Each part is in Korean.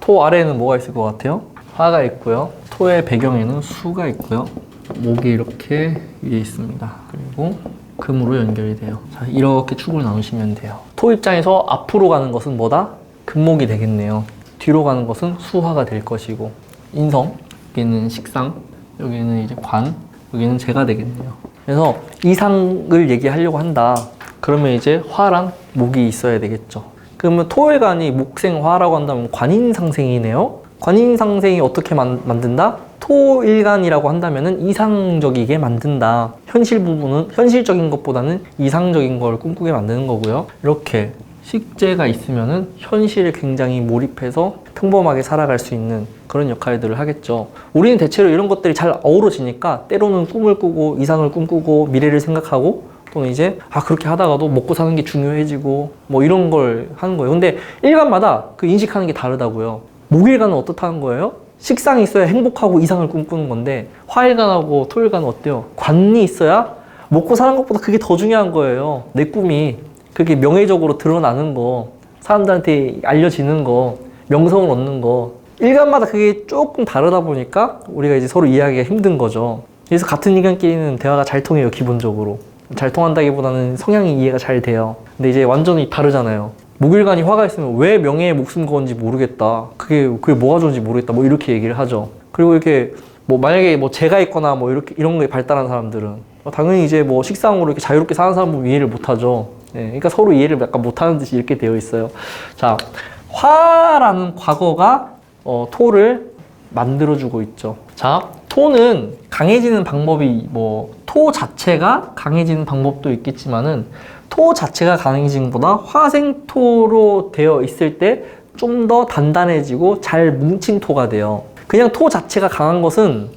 토 아래에는 뭐가 있을 것 같아요? 화가 있고요. 토의 배경에는 수가 있고요. 목이 이렇게 위에 있습니다. 그리고 금으로 연결이 돼요. 자, 이렇게 축을 나누시면 돼요. 토 입장에서 앞으로 가는 것은 뭐다? 금목이 되겠네요. 뒤로 가는 것은 수화가 될 것이고, 인성, 여기는 식상, 여기는 이제 관, 여기는 재가 되겠네요. 그래서 이상을 얘기하려고 한다. 그러면 이제 화랑 목이 있어야 되겠죠. 그러면 토일간이 목생화라고 한다면 관인상생이네요. 관인상생이 어떻게 만든다? 토일간이라고 한다면은 이상적이게 만든다. 현실 부분은 현실적인 것보다는 이상적인 걸 꿈꾸게 만드는 거고요. 이렇게 식재가 있으면은 현실에 굉장히 몰입해서 평범하게 살아갈 수 있는 그런 역할들을 하겠죠. 우리는 대체로 이런 것들이 잘 어우러지니까 때로는 꿈을 꾸고 이상을 꿈꾸고 미래를 생각하고 또는 이제 그렇게 하다가도 먹고 사는 게 중요해지고 뭐 이런 걸 하는 거예요. 근데 일간마다 그 인식하는 게 다르다고요. 목일간은 어떻다는 거예요? 식상이 있어야 행복하고 이상을 꿈꾸는 건데 화일간하고 토일간은 어때요? 관이 있어야 먹고 사는 것보다 그게 더 중요한 거예요. 내 꿈이 그게 명예적으로 드러나는 거, 사람들한테 알려지는 거, 명성을 얻는 거. 일간마다 그게 조금 다르다 보니까 우리가 이제 서로 이해하기가 힘든 거죠. 그래서 같은 인간끼리는 대화가 잘 통해요, 기본적으로. 잘 통한다기보다는 성향이 이해가 잘 돼요. 근데 이제 완전히 다르잖아요. 목일간이 화가 있으면 왜 명예에 목숨 건지 모르겠다. 그게 뭐가 좋은지 모르겠다. 뭐 이렇게 얘기를 하죠. 그리고 이렇게 뭐 만약에 뭐 재가 있거나 뭐 이렇게 이런 거에 발달한 사람들은 당연히 이제 뭐 식상으로 이렇게 자유롭게 사는 사람은 이해를 못 하죠. 네, 그러니까 서로 이해를 약간 못 하는 듯이 이렇게 되어 있어요. 자, 화라는 과거가 토를 만들어주고 있죠. 자, 토는 강해지는 방법이 토 자체가 강해지는 방법도 있겠지만은 토 자체가 강해진 것보다 화생토로 되어 있을 때 좀 더 단단해지고 잘 뭉친 토가 돼요. 그냥 토 자체가 강한 것은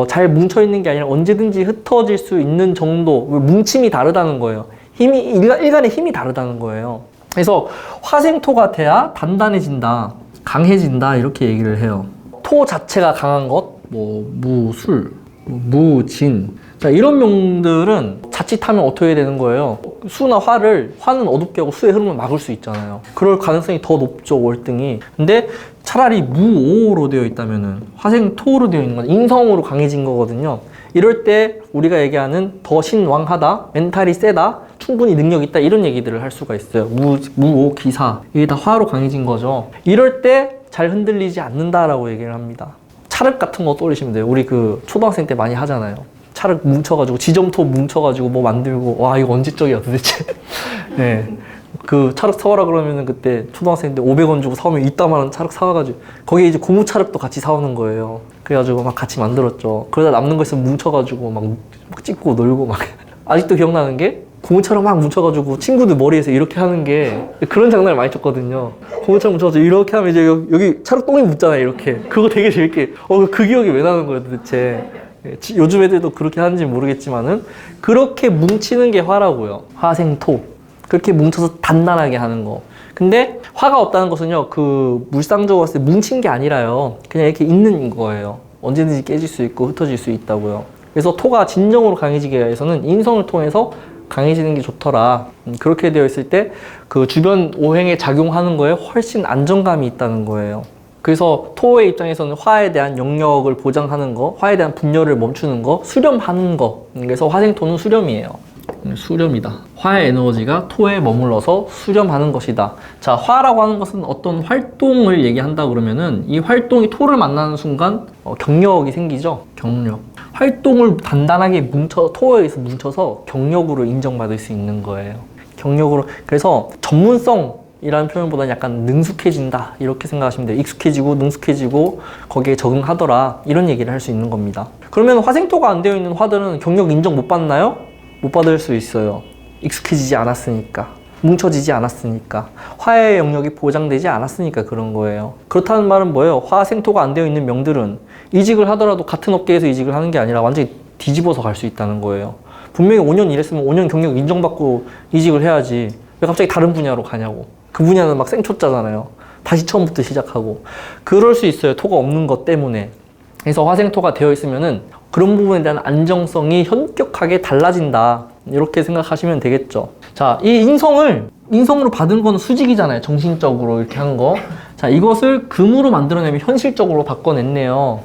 잘 뭉쳐 있는 게 아니라 언제든지 흩어질 수 있는 정도, 뭉침이 다르다는 거예요. 일간의 힘이 다르다는 거예요. 그래서 화생토가 돼야 단단해진다, 강해진다 이렇게 얘기를 해요. 토 자체가 강한 것, 무술, 무진, 자, 이런 명들은 자칫하면 어떻게 되는 거예요? 수나 화는 어둡게 하고 수의 흐름을 막을 수 있잖아요. 그럴 가능성이 더 높죠, 월등히. 근데 차라리 무오로 되어 있다면은 화생토로 되어 있는 건 인성으로 강해진 거거든요. 이럴 때 우리가 얘기하는 더 신왕하다, 멘탈이 세다, 충분히 능력 있다 이런 얘기들을 할 수가 있어요. 무오 기사, 이게 다 화로 강해진 거죠. 이럴 때 잘 흔들리지 않는다라고 얘기를 합니다. 찰흙 같은 거 떠올리시면 돼요. 우리 그 초등학생 때 많이 하잖아요. 찰흙 뭉쳐가지고 지점토 뭉쳐가지고 뭐 만들고, 와 이거 언제적이야 도대체. 네, 그 찰흙 사와라 그러면은 그때 초등학생 때 500원 주고 사오면 이따만한 찰흙 사와가지고 거기에 이제 고무 찰흙도 같이 사오는 거예요. 그래가지고 막 같이 만들었죠. 그러다 남는 거 있으면 뭉쳐가지고 막 찍고 놀고 막. 아직도 기억나는 게 고무처럼 막 뭉쳐가지고 친구들 머리에서 이렇게 하는 게 그런 장난을 많이 쳤거든요. 고무처럼 뭉쳐가지고 이렇게 하면 이제 여기 찰흙똥이 묻잖아요, 이렇게. 그거 되게 재밌게. 그 기억이 왜 나는 거예요, 도대체. 요즘 애들도 그렇게 하는지 모르겠지만은 그렇게 뭉치는 게 화라고요. 화생토. 그렇게 뭉쳐서 단단하게 하는 거. 근데 화가 없다는 것은요, 그 물상적으로 봤을 때 뭉친 게 아니라요. 그냥 이렇게 있는 거예요. 언제든지 깨질 수 있고 흩어질 수 있다고요. 그래서 토가 진정으로 강해지기 위해서는 인성을 통해서 강해지는 게 좋더라. 그렇게 되어 있을 때 그 주변 오행에 작용하는 거에 훨씬 안정감이 있다는 거예요. 그래서 토의 입장에서는 화에 대한 영역을 보장하는 거, 화에 대한 분열을 멈추는 거, 수렴하는 거. 그래서 화생토는 수렴이에요. 수렴이다. 화의 에너지가 토에 머물러서 수렴하는 것이다. 자, 화라고 하는 것은 어떤 활동을 얘기한다 그러면은 이 활동이 토를 만나는 순간 경력이 생기죠. 경력. 활동을 단단하게 토에서 뭉쳐서 경력으로 인정받을 수 있는 거예요. 경력으로. 그래서 전문성이라는 표현보다는 약간 능숙해진다 이렇게 생각하시면 돼요. 익숙해지고 능숙해지고 거기에 적응하더라 이런 얘기를 할 수 있는 겁니다. 그러면 화생토가 안 되어 있는 화들은 경력 인정 못 받나요? 못 받을 수 있어요. 익숙해지지 않았으니까, 뭉쳐지지 않았으니까, 화의 영역이 보장되지 않았으니까 그런 거예요. 그렇다는 말은 뭐예요? 화생토가 안 되어 있는 명들은 이직을 하더라도 같은 업계에서 이직을 하는 게 아니라 완전히 뒤집어서 갈 수 있다는 거예요. 분명히 5년 일했으면 5년 경력 인정받고 이직을 해야지 왜 갑자기 다른 분야로 가냐고. 그 분야는 막 생초짜잖아요. 다시 처음부터 시작하고. 그럴 수 있어요. 토가 없는 것 때문에. 그래서 화생토가 되어 있으면은 그런 부분에 대한 안정성이 현격하게 달라진다. 이렇게 생각하시면 되겠죠. 자, 이 인성으로 받은 거는 수직이잖아요. 정신적으로 이렇게 한 거. 자, 자, 이것을 금으로 만들어내면 현실적으로 바꿔냈네요.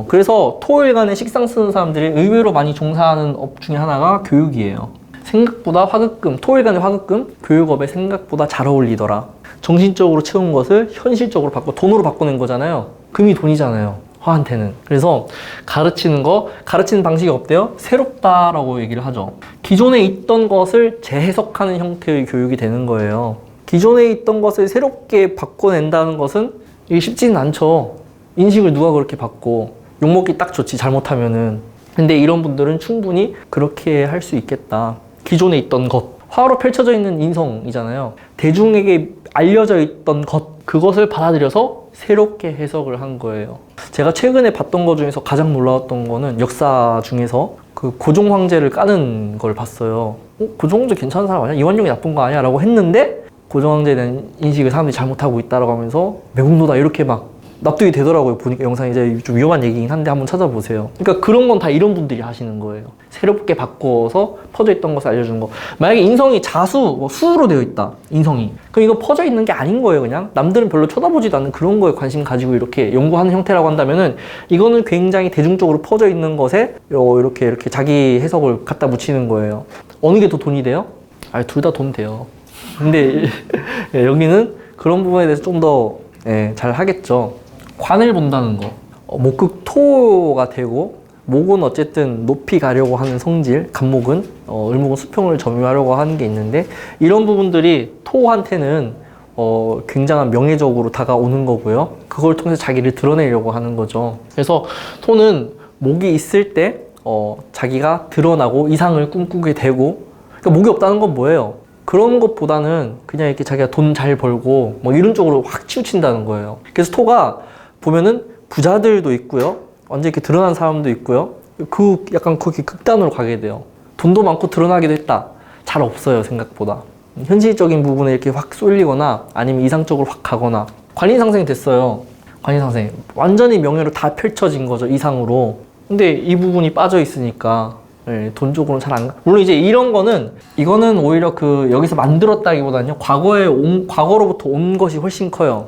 그래서 토일간에 식상 쓰는 사람들이 의외로 많이 종사하는 업 중에 하나가 교육이에요. 생각보다 화급금, 토일간의 화급금, 교육업에 생각보다 잘 어울리더라. 정신적으로 채운 것을 현실적으로 돈으로 바꿔낸 거잖아요. 금이 돈이잖아요. 화한테는. 그래서 가르치는 방식이 어때요? 새롭다라고 얘기를 하죠. 기존에 있던 것을 재해석하는 형태의 교육이 되는 거예요. 기존에 있던 것을 새롭게 바꿔낸다는 것은 이게 쉽지는 않죠. 인식을 누가 그렇게 바꿔. 욕먹기 딱 좋지, 잘못하면은. 근데 이런 분들은 충분히 그렇게 할 수 있겠다. 기존에 있던 것. 화로 펼쳐져 있는 인성이잖아요. 대중에게 알려져 있던 것. 그것을 받아들여서 새롭게 해석을 한 거예요. 제가 최근에 봤던 것 중에서 가장 놀라웠던 거는 역사 중에서 그 고종 황제를 까는 걸 봤어요. 고종 황제 괜찮은 사람 아니야? 이완용이 나쁜 거 아니야? 라고 했는데 고종 황제에 대한 인식을 사람들이 잘못하고 있다라고 하면서 매국노다 이렇게 막 납득이 되더라고요. 보니까 영상이 이제 좀 위험한 얘기긴 한데 한번 찾아보세요. 그러니까 그런 건 다 이런 분들이 하시는 거예요. 새롭게 바꿔서 퍼져 있던 것을 알려주는 거. 만약에 인성이 자수, 수로 되어 있다. 인성이. 그럼 이거 퍼져 있는 게 아닌 거예요. 그냥 남들은 별로 쳐다보지도 않는 그런 거에 관심 가지고 이렇게 연구하는 형태라고 한다면은 이거는 굉장히 대중적으로 퍼져 있는 것에 이렇게 자기 해석을 갖다 붙이는 거예요. 어느 게 더 돈이 돼요? 둘 다 돈 돼요. 근데 여기는 그런 부분에 대해서 좀 더 잘 하겠죠. 관을 본다는 거. 목극토가 되고 목은 어쨌든 높이 가려고 하는 성질, 간목은 을목은 수평을 점유하려고 하는 게 있는데 이런 부분들이 토한테는 굉장한 명예적으로 다가오는 거고요. 그걸 통해서 자기를 드러내려고 하는 거죠. 그래서 토는 목이 있을 때 자기가 드러나고 이상을 꿈꾸게 되고, 그러니까 목이 없다는 건 뭐예요? 그런 것보다는 그냥 이렇게 자기가 돈 잘 벌고 뭐 이런 쪽으로 확 치우친다는 거예요. 그래서 토가 보면은 부자들도 있고요. 완전 이렇게 드러난 사람도 있고요. 약간 그렇게 극단으로 가게 돼요. 돈도 많고 드러나기도 했다. 잘 없어요, 생각보다. 현실적인 부분에 이렇게 확 쏠리거나 아니면 이상적으로 확 가거나. 관리상생이 됐어요. 관리상생. 완전히 명예로 다 펼쳐진 거죠, 이상으로. 근데 이 부분이 빠져 있으니까 돈 쪽으로는 잘 안 가. 물론 이제 이거는 오히려 여기서 만들었다기보다는요, 과거로부터 온 것이 훨씬 커요.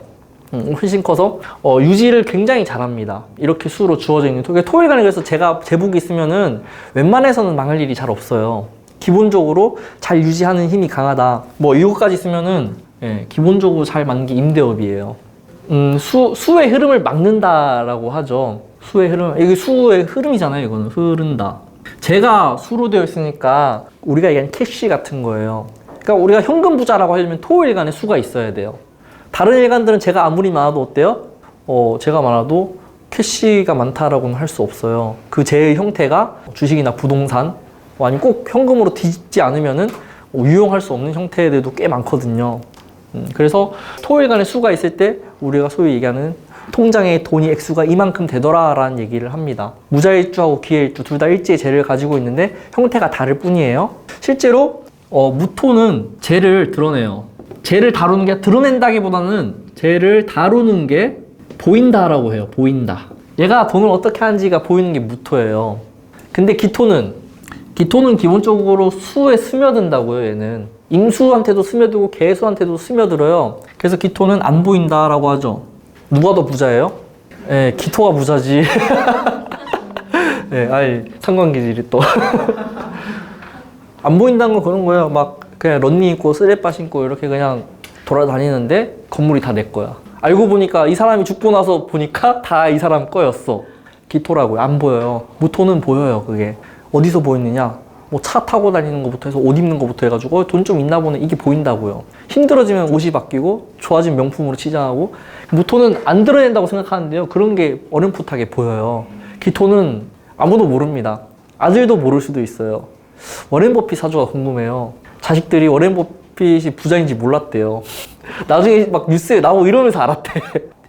훨씬 커서 유지를 굉장히 잘합니다. 이렇게 수로 주어져 있는 토일간에. 그래서 제 복이 있으면은 웬만해서는 망할 일이 잘 없어요. 기본적으로 잘 유지하는 힘이 강하다. 뭐 이것까지 있으면은 기본적으로 잘 맞는 게 임대업이에요. 수의 흐름을 막는다라고 하죠. 수의 흐름, 이게 수의 흐름이잖아요. 이거는 흐른다. 제가 수로 되어 있으니까 우리가 얘기하는 캐시 같은 거예요. 그러니까 우리가 현금 부자라고 하려면 토일간에 수가 있어야 돼요. 다른 일간들은 제가 아무리 많아도 어때요? 제가 많아도 캐시가 많다라고는 할 수 없어요. 그 제 형태가 주식이나 부동산, 아니면 꼭 현금으로 뒤집지 않으면은 유용할 수 없는 형태들도 꽤 많거든요. 그래서 토일간에 수가 있을 때 우리가 소위 얘기하는 통장에 돈이 액수가 이만큼 되더라라는 얘기를 합니다. 무자일주하고 기일주 둘 다 일제의 재를 가지고 있는데 형태가 다를 뿐이에요. 실제로 무토는 재를 드러내요. 재를 다루는 게 드러낸다기보다는 재를 다루는 게 보인다라고 해요. 보인다. 얘가 돈을 어떻게 하는지가 보이는 게 무토예요. 근데 기토는 기본적으로 수에 스며든다고요. 얘는 임수한테도 스며들고 개수한테도 스며들어요. 그래서 기토는 안 보인다라고 하죠. 누가 더 부자예요? 기토가 부자지. 상관계질이 또. 안 보인다는 건 그런 거예요. 막 그냥 런닝 입고 쓰레빠 신고 이렇게 그냥 돌아다니는데 건물이 다 내 거야. 알고 보니까 이 사람이 죽고 나서 보니까 다 이 사람 거였어. 기토라고요. 안 보여요. 무토는 보여요. 그게 어디서 보이느냐, 뭐 차 타고 다니는 것부터 해서 옷 입는 것부터 해가지고 돈 좀 있나 보네, 이게 보인다고요. 힘들어지면 옷이 바뀌고 좋아지면 명품으로 치장하고. 무토는 안 드러낸다고 생각하는데요, 그런 게 어렴풋하게 보여요. 기토는 아무도 모릅니다. 아들도 모를 수도 있어요. 워렌 버핏 사주가 궁금해요. 자식들이 워렌 버핏이 부자인지 몰랐대요. 나중에 막 뉴스에 나오고 이러면서 알았대.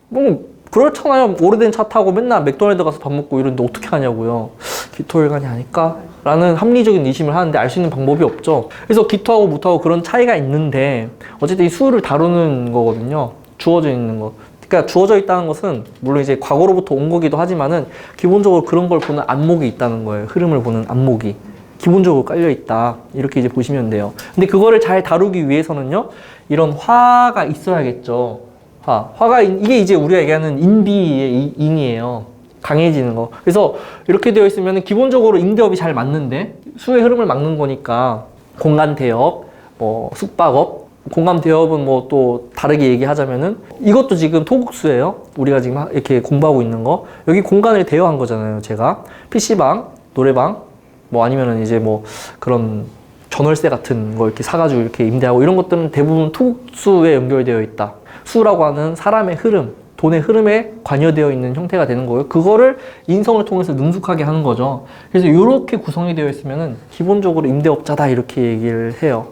뭐 그렇잖아요. 오래된 차 타고 맨날 맥도날드 가서 밥 먹고 이러는데 어떻게 하냐고요. 기토일간이 아닐까? 라는 합리적인 의심을 하는데 알 수 있는 방법이 없죠. 그래서 기토하고 무토하고 그런 차이가 있는데 어쨌든 이 수를 다루는 거거든요. 주어져 있는 거. 그러니까 주어져 있다는 것은 물론 이제 과거로부터 온 거기도 하지만은 기본적으로 그런 걸 보는 안목이 있다는 거예요. 흐름을 보는 안목이. 기본적으로 깔려 있다. 이렇게 이제 보시면 돼요. 근데 그거를 잘 다루기 위해서는요, 이런 화가 있어야겠죠. 화가 이게 이제 우리가 얘기하는 인비의 인이에요. 강해지는 거. 그래서 이렇게 되어 있으면 기본적으로 임대업이 잘 맞는데 수의 흐름을 막는 거니까 공간 대업, 뭐 숙박업, 공간 대업은 뭐 또 다르게 얘기하자면은 이것도 지금 토국수예요. 우리가 지금 이렇게 공부하고 있는 거. 여기 공간을 대여한 거잖아요. 제가 PC방, 노래방, 뭐 아니면은 이제 뭐 그런 전월세 같은 거 이렇게 사가지고 이렇게 임대하고 이런 것들은 대부분 토국수에 연결되어 있다. 수라고 하는 사람의 흐름, 돈의 흐름에 관여되어 있는 형태가 되는 거예요. 그거를 인성을 통해서 능숙하게 하는 거죠. 그래서 이렇게 구성이 되어 있으면은 기본적으로 임대업자다 이렇게 얘기를 해요.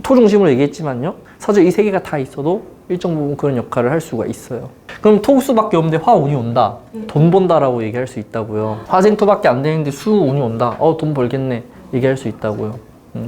토 중심으로 얘기했지만요. 사실 이 세 개가 다 있어도 일정 부분 그런 역할을 할 수가 있어요. 그럼 토수밖에 없는데 화운이 온다. 돈 번다라고 얘기할 수 있다고요. 화생토밖에 안 되는데 수운이 온다. 돈 벌겠네. 얘기할 수 있다고요.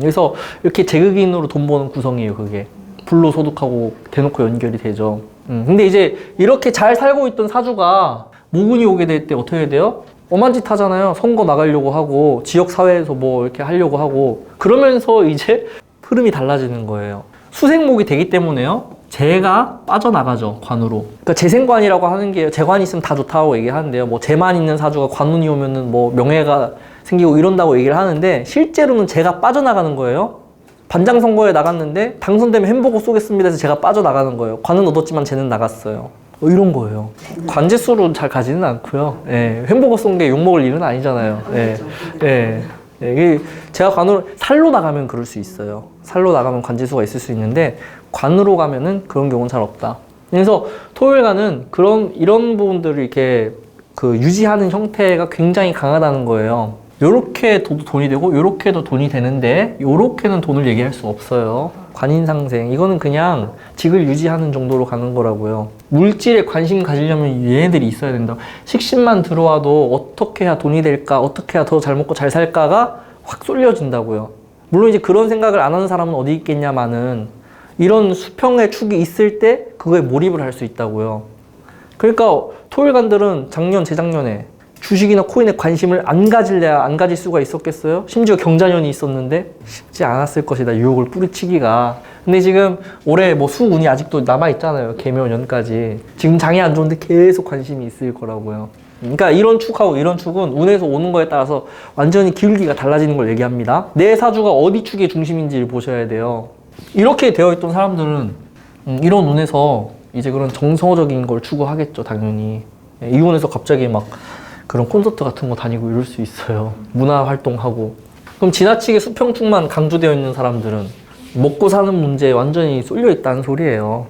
그래서 이렇게 제극인으로 돈 버는 구성이에요. 그게. 불로소득하고 대놓고 연결이 되죠. 근데 이제 이렇게 잘 살고 있던 사주가 모군이 오게 될 때 어떻게 돼요? 엄한 짓 하잖아요. 선거 나가려고 하고 지역사회에서 뭐 이렇게 하려고 하고 그러면서 이제 흐름이 달라지는 거예요. 수생목이 되기 때문에요. 재가 빠져나가죠. 관으로. 그러니까 재생관이라고 하는 게 재관이 있으면 다 좋다고 얘기하는데요. 뭐 재만 있는 사주가 관운이 오면은 뭐 명예가 생기고 이런다고 얘기를 하는데 실제로는 재가 빠져나가는 거예요. 반장 선거에 나갔는데 당선되면 햄버거 쏘겠습니다 해서 제가 빠져나가는 거예요. 관은 얻었지만 쟤는 나갔어요. 이런 거예요. 관제수로 잘 가지는 않고요. 예, 햄버거 쏜 게 욕먹을 일은 아니잖아요. 예, 예. 이게 제가 관으로 살로 나가면 그럴 수 있어요. 살로 나가면 관제수가 있을 수 있는데 관으로 가면은 그런 경우는 잘 없다. 그래서 토일관은 이런 부분들을 이렇게 유지하는 형태가 굉장히 강하다는 거예요. 요렇게 돈이 되고 요렇게도 돈이 되는데 요렇게는 돈을 얘기할 수 없어요. 관인상생 이거는 그냥 직을 유지하는 정도로 가는 거라고요. 물질에 관심 가지려면 얘네들이 있어야 된다. 식신만 들어와도 어떻게 해야 돈이 될까, 어떻게 해야 더 잘 먹고 잘 살까가 확 쏠려진다고요. 물론 이제 그런 생각을 안 하는 사람은 어디 있겠냐마는 이런 수평의 축이 있을 때 그거에 몰입을 할 수 있다고요. 그러니까 토일관들은 작년, 재작년에 주식이나 코인에 관심을 안 가질래야 안 가질 수가 있었겠어요? 심지어 경자년이 있었는데 쉽지 않았을 것이다. 유혹을 뿌리치기가. 근데 지금 올해 뭐 수운이 아직도 남아있잖아요. 개묘년까지. 지금 장이 안 좋은데 계속 관심이 있을 거라고요. 그러니까 이런 축하고 이런 축은 운에서 오는 거에 따라서 완전히 기울기가 달라지는 걸 얘기합니다. 내 사주가 어디 축의 중심인지를 보셔야 돼요. 이렇게 되어 있던 사람들은 이런 운에서 이제 그런 정서적인 걸 추구하겠죠. 당연히. 이 운에서 갑자기 막 그런 콘서트 같은 거 다니고 이럴 수 있어요. 문화 활동하고. 그럼 지나치게 수평축만 강조되어 있는 사람들은 먹고 사는 문제에 완전히 쏠려 있다는 소리예요.